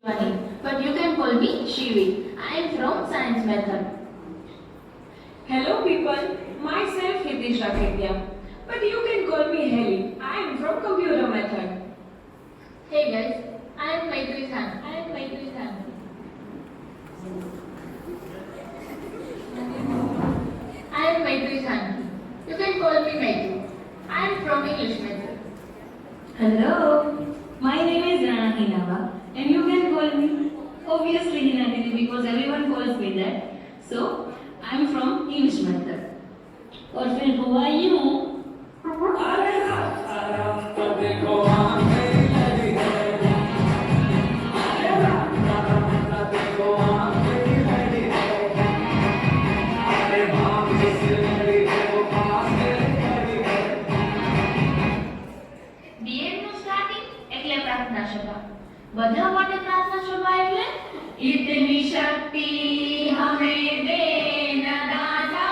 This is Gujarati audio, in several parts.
but you can call me Shivi. I am from Science Method. Hello people, myself Hitesh Raketia, but you can call me Heli. I am from Computer Method. Hey guys, I am Maitri Khan. I am Maitri Khan. You can call me Maitri. I am from English Method. Hello, my name is Rana Hinava and you can call me obviously Hina Didi because everyone calls me that. So, I'm from English method. और फिर who are you? બીએડ નું સ્ટાર્ટિંગ એટલે પ્રાર્થના સભા. બધા માટે પ્રાર્થના સભા એટલે इतनी शक्ति हमें दे न दाता,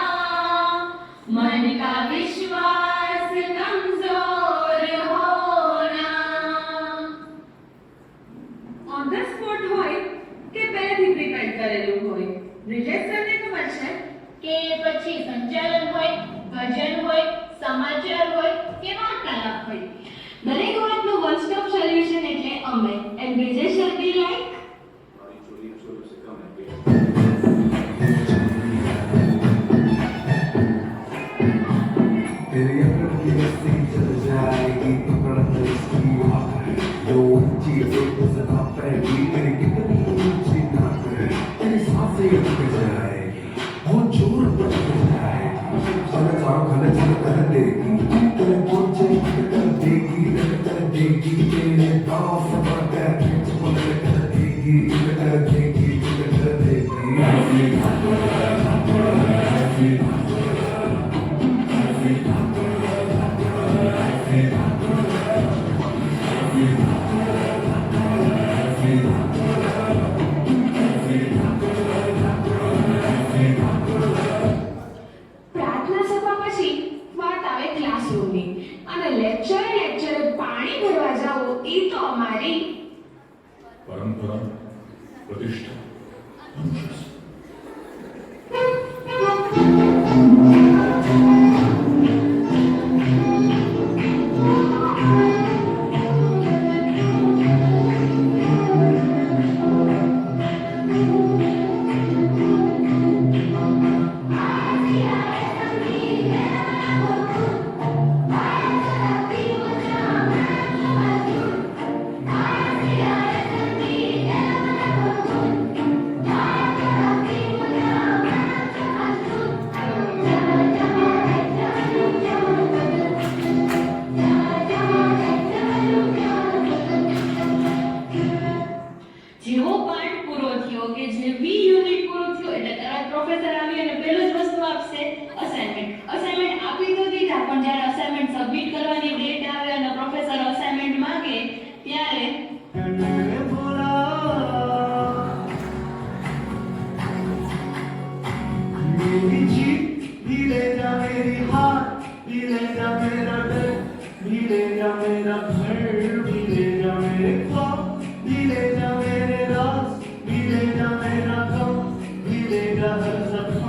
मन का विश्वास कमजोर होना. On the spot હોય કે પહેલેથી પ્રિપેર કરેલું હોય? બ્રિજેશ સરને ખબર છે કે પછી સંચાલન હોય, ભજન હોય, સમાચાર હોય કે વાર્તાલાપ હોય. દરેક વાતનું વન સ્ટોપ સોલ્યુશન એટલે અમે and Brijesh sir be like तेरे अंदर की रस्सी चल जाएगी तो कड़क इसकी जो ऊंची एक सदा पैगी तेरी कितनी ऊंची नाक है तेरी सांसें रुक जाएगी वो जोर बढ़ जाएगी चल चारों खाने चल कर देगी तेरे पहुंचे कर देगी तेरे गाँव से बढ़कर खींच बोल कर देगी પ્રાર્થના સભા પછી વાત આવે ક્લાસરૂમની અને લેક્ચરે પાણી ભરવા જાઓ એ તો અમારી परंपरा प्रतिष्ठा अनुशासन જેવો પાઠ પૂરો થયો કે જે બી યુનિટ પૂરું થયું એટલે તરત પ્રોફેસર આવી અને પહેલું જ વસ્તુ આપશે અસાઇનમેન્ટ આપી તો દીધા પણ જ્યારે અસાઇનમેન્ટ સબમિટ કરવાની ડેટ આવે અને પ્રોફેસર અસાઇનમેન્ટ માંગે ત્યારે मेरी जीत भी ले जा मेरी हार भी ले जा मेरा डर भी ले जा मेरा घर भी ले जा मेरे ख्वाब भी ले जा मेरे राज भी ले जा मेरा गम भी ले जा हर जख्म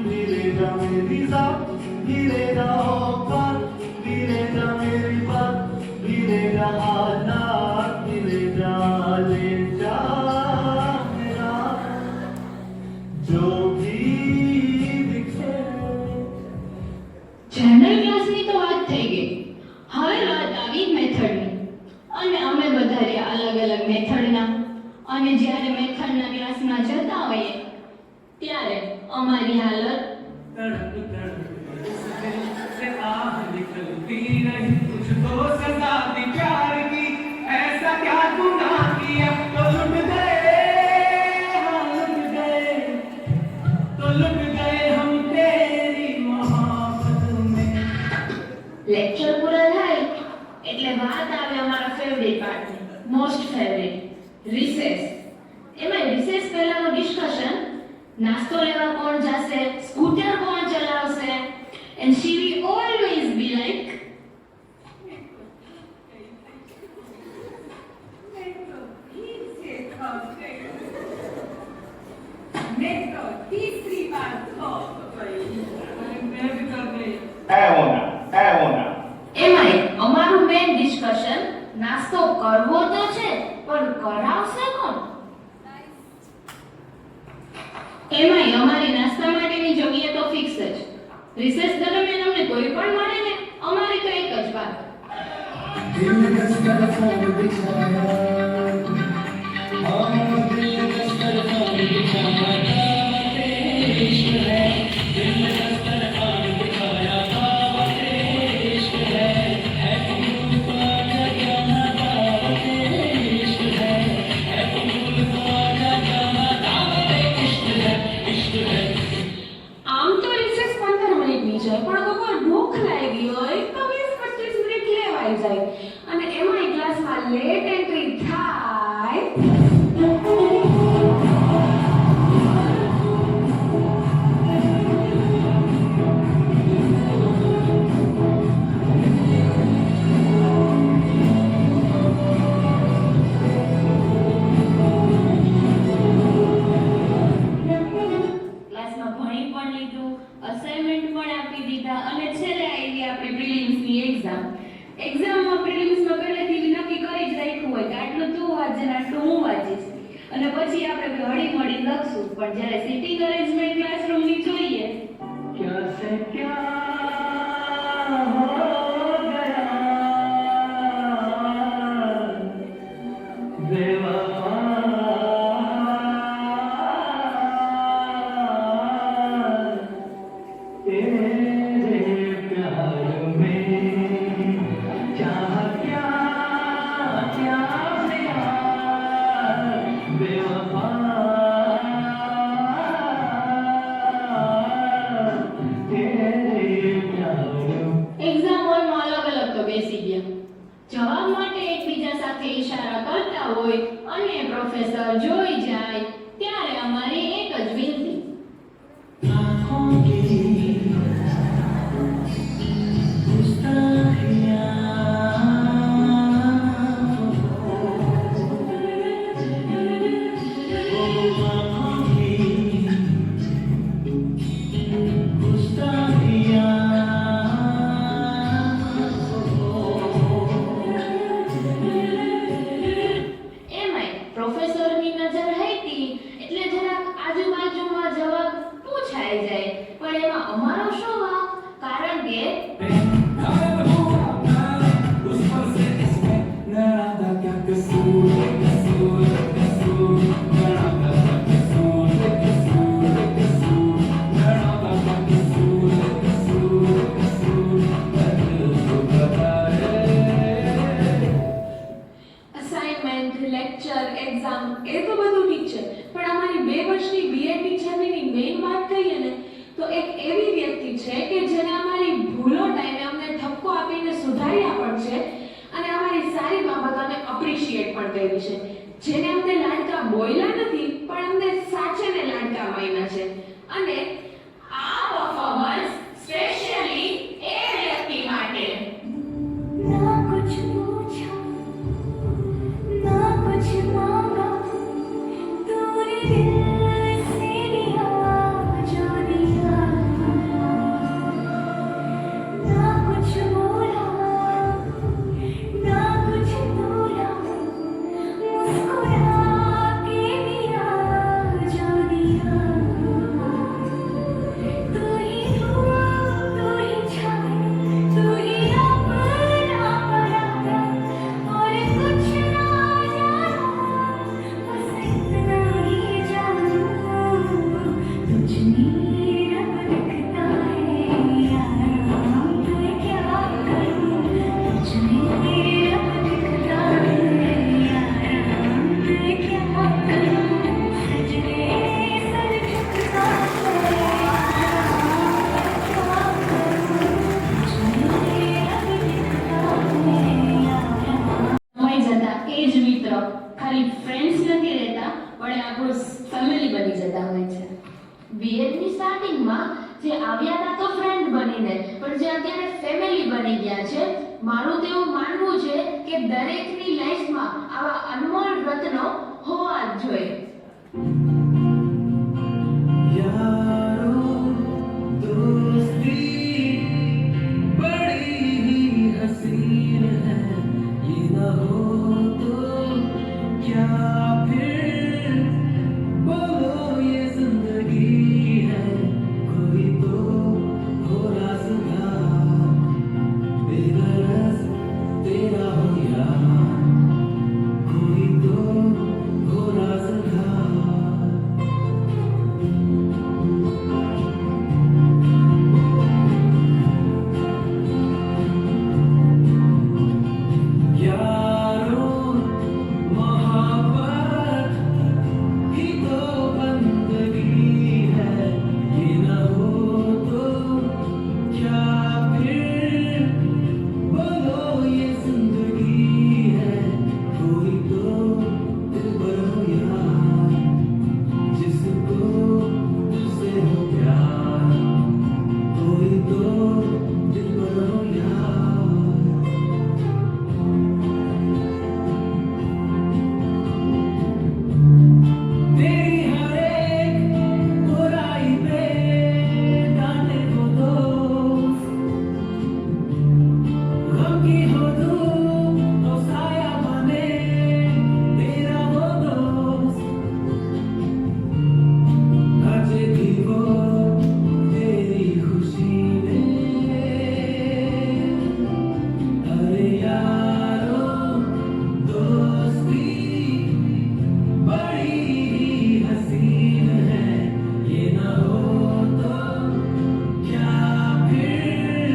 भी ले जा मेरी जात भी ले जा औकात भी ले जा मेरी बात भी ले जा हालात भी ले जा मेरा जो भी જનરલ ક્લાસની તો વાત થઈ ગઈ. હવે વાત આવી મેથડની અને અમે બધા રહ્યા અલગ અલગ મેથડના અને જ્યારે મેથડના ક્લાસમાં જતા હોઈએ ત્યારે અમારી હાલત तड़प तड़प से आह निकलती रही तुझको सजा दी प्यार की ऐसा क्या गुनाह किया तो लुट गए हाँ लुट गए तो लुट गए हम तेरी मोहब्बत में લેક્ચર પૂરા થાય એટલે વાત આવે અમારા ફેવરેટ પાર્ટની, મોસ્ટ ફેવરેટ, રિસેસ. એમાં રિસેસ પહેલાનું ડિસ્કશન, નાસ્તો લેવા કોણ જશે, સ્કૂટર કોણ ચલાવશે, and she will always be like मैं तो तीसरी बार खो गई मैं भी कर गई है होना એમાંય અમારું મેઇન ડિસ્કશન નાસ્તો કરવો તો છે પણ કરાવશે કોણ? એમાંય અમારી નાસ્તા માટેની જગ્યા તો ફિક્સ જ. રિસેસ દરમિયાન અમને કોઈ પણ મળે ને અમારી તો એક જ વાત, આમ તો રિસેસ 15 મિનિટની છે પણ કોઈ ભૂખ લાગી હોય તો 20-25 મિનિટ લેવાઈ જાય અને એમાંય ક્લાસમાં લેટ એન્ટ્રી થાય ક્લાસમાં ભણી પણ લીધું, અસાઇનમેન્ટ પણ આપી દીધા અને છેલ્લે આવી આપણી પ્રિલિમ્સની એક્ઝામમાં પ્રિલિમ્સમાં પહેલેથી નક્કી કરી જ રાખ્યું હોય કે આટલું તું વાંચજે ને આટલું હું વાંચીશ અને પછી આપણે હળી મળી લખશું, પણ જ્યારે સિટિંગ અરેન્જમેન્ટ ક્લાસરૂમની જોઈએ क्या से क्या हो गया बेवफा तेरे प्यार में चाह क्या क्या प्यार बेवफा એક્ઝામ હોલમાં અલગ અલગ તો બેસી ગયા. જવાબ માટે એકબીજા સાથે ઈશારા કરતા હોય અને પ્રોફેસર જોઈ જાય ત્યારે અમારી એક જ વિનંતી, आँखों की એમાંય પ્રોફેસરની નજર હતી એટલે જરાક આજુબાજુમાં જવાબ પૂછાઈ જાય પણ એમાં અમારો શું વાંક? કારણ કે उस पर से इसमें नैना था क्या कसूर कसूर कसूर नैना था क्या कसूर कसूर कसूर नैना था क्या कसूर कसूर कसूर मैं दिल को बताए અસાઇનમેન્ટ લેક્ચર એક્ઝામ એ તો બધું ઠીક છે પણ અમારી 2 વર્ષની બીએડની જર્નીની મેઇન વાત કહીએ ને તો એક એવી વ્યક્તિ છે કે જેને અમારી ભૂલો ટાઈમે અમને ઠપકો આપીને સુધાર્યા પણ છે અને અમારી સારી બાબતોને અપ્રિશિએટ પણ કરી છે, જેને અમને લાડકા બોલ્યા નથી પણ અમને સાચેને લાડકા માન્યા છે અને આ પરફોર્મન્સ સ્પેશિયલી એ વ્યક્તિ માટે ना कुछ पूछा ना कुछ मांगा तूने दिल से दिया जो दिया ना कुछ बोला ना कुछ तोला मुस्कुरा के दिया जो दिया तू ही धूप तू ही छाया तू ही अपना पराया और कुछ ना जाना बस इतना ही जानूं तुझ में रब दिखता है यारा मैं क्या करूं तुझ में रब दिखता है यारा मैं क्या करूं सजने सर झुकता है સમય જતા એ જ મિત્ર ખાલી ફ્રેન્ડ્સ નથી રહેતા પણ એ આપણું ફેમિલી બની જતા હોય છે. બીએડની સ્ટાર્ટિંગમાં જે આવ્યા હતા તો ફ્રેન્ડ બનીને પણ જે અત્યારે ફેમિલી બની ગયા છે, મારું તો એવું માનવું છે કે દરેકની લાઈફમાં આવા અનમોલ રત્નો હોવા જ જોઈએ. यारो दोस्ती बड़ी ही हसीन है, ये न हो तो क्या फिर बोलो ये जिंदगी है, कोई तो हो राज़दार, बेगरज तेरा हो यार, कोई तो हो राज़दार. यारो मोहब्बत ही तो बंदगी है, ये न हो तो क्या फिर बोलो ये जिंदगी है, कोई तो दिलबर हो यार, जिसको तुझसे हो प्यार, कोई तो दिलबर हो यार. तेरी हर एक बुराई पे डांटे वो दोस्त, गम की हो धूप तो साया बने तेरा वो दोस्त, नाचे भी वो तेरी खुशी में. अरे यारो दोस्ती बड़ी ही हसीन है, ये न हो तो क्या फिर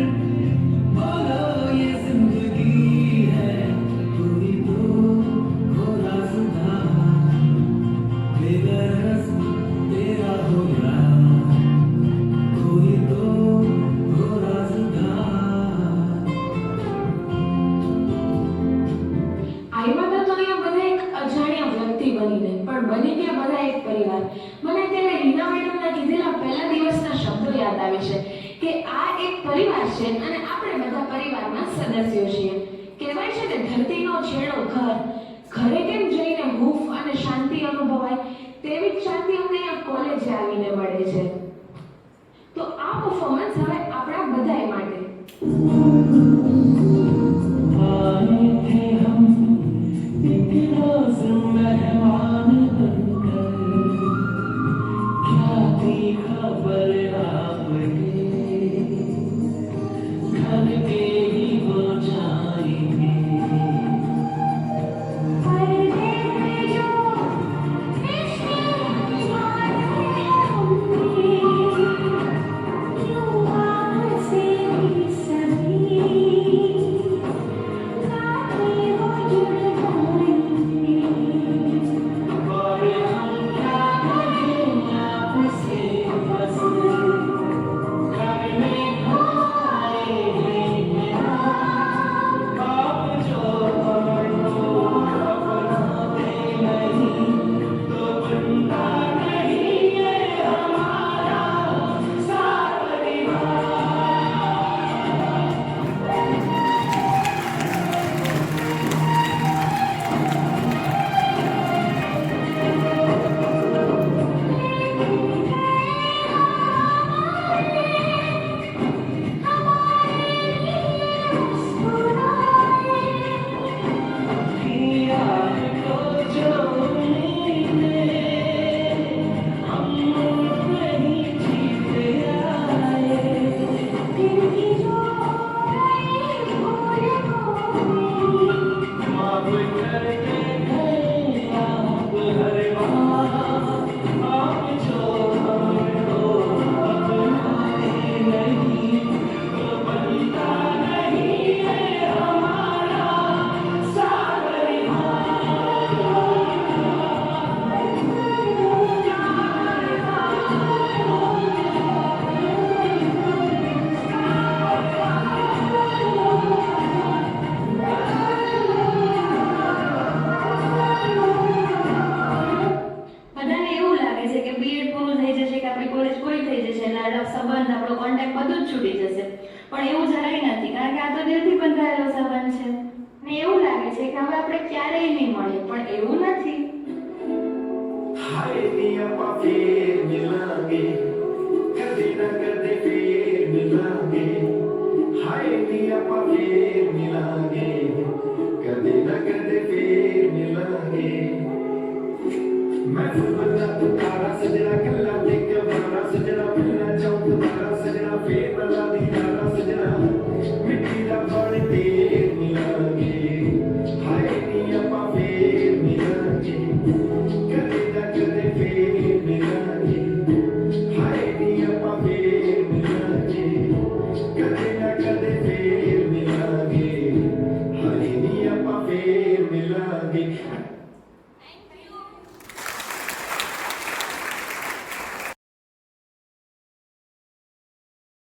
बोलो ये जिंदगी है, कोई तो हो राज़दार, बेगरज तेरा हो यार, कोई तो हो राज़दार. આવ્યા તો અહીંયા બધા એક અજાણ્યા વ્યક્તિ બનીને, પણ બની ગયા બધા એક પરિવાર. મને ત્યારે રીના મેડમના કીધેલા પહેલા દિવસના શબ્દો યાદ આવે છે કે આ એક પરિવાર છે અને આપણે બધા પરિવારના સદસ્યો છીએ. કહેવાય છે ને ધરતીનો છેડો ઘર, ઘરે કેમ જઈને હૂંફ અને શાંતિ અનુભવાય, તેવી જ શાંતિ અમને અહીંયા કોલેજે આવીને મળે છે. તો આ પરફોર્મન્સ હવે આપણા બધાય માટે. आए थे हम एक रोज मेहमान बनकर, क्या थी खबर आपके, घर के ही वो जाएंगे. पर्दे पे जो रिश्ते निभाए हमने, क्यों आपसे सभी रातें वो जुड़ जाएंगी. और हम क्या करें आपसे बस, घर में आए हैं आप जो अपनाते नहीं तो बनता नहीं है हमारा साथ સંબંધ આપણો કોન્ટેક્ટ બધું જ છૂટી જશે, પણ એવું જરાય નથી, કારણ કે આ તો દિલથી બંધાયેલો સંબંધ છે ને એવું લાગે છે કે હવે આપણે ક્યારેય નહીં મળીએ, પણ એવું નથી. ਹਾਏ ਨੀ ਆਪਾਂ ਫੇਰ ਮਿਲਾਂਗੇ ਕਦੇ ਨਾ ਕਦੇ ਫੇਰ ਮਿਲਾਂਗੇ ਹਾਏ ਨੀ ਆਪਾਂ ਫੇਰ ਮਿਲਾਂਗੇ ਕਦੇ ਨਾ ਕਦੇ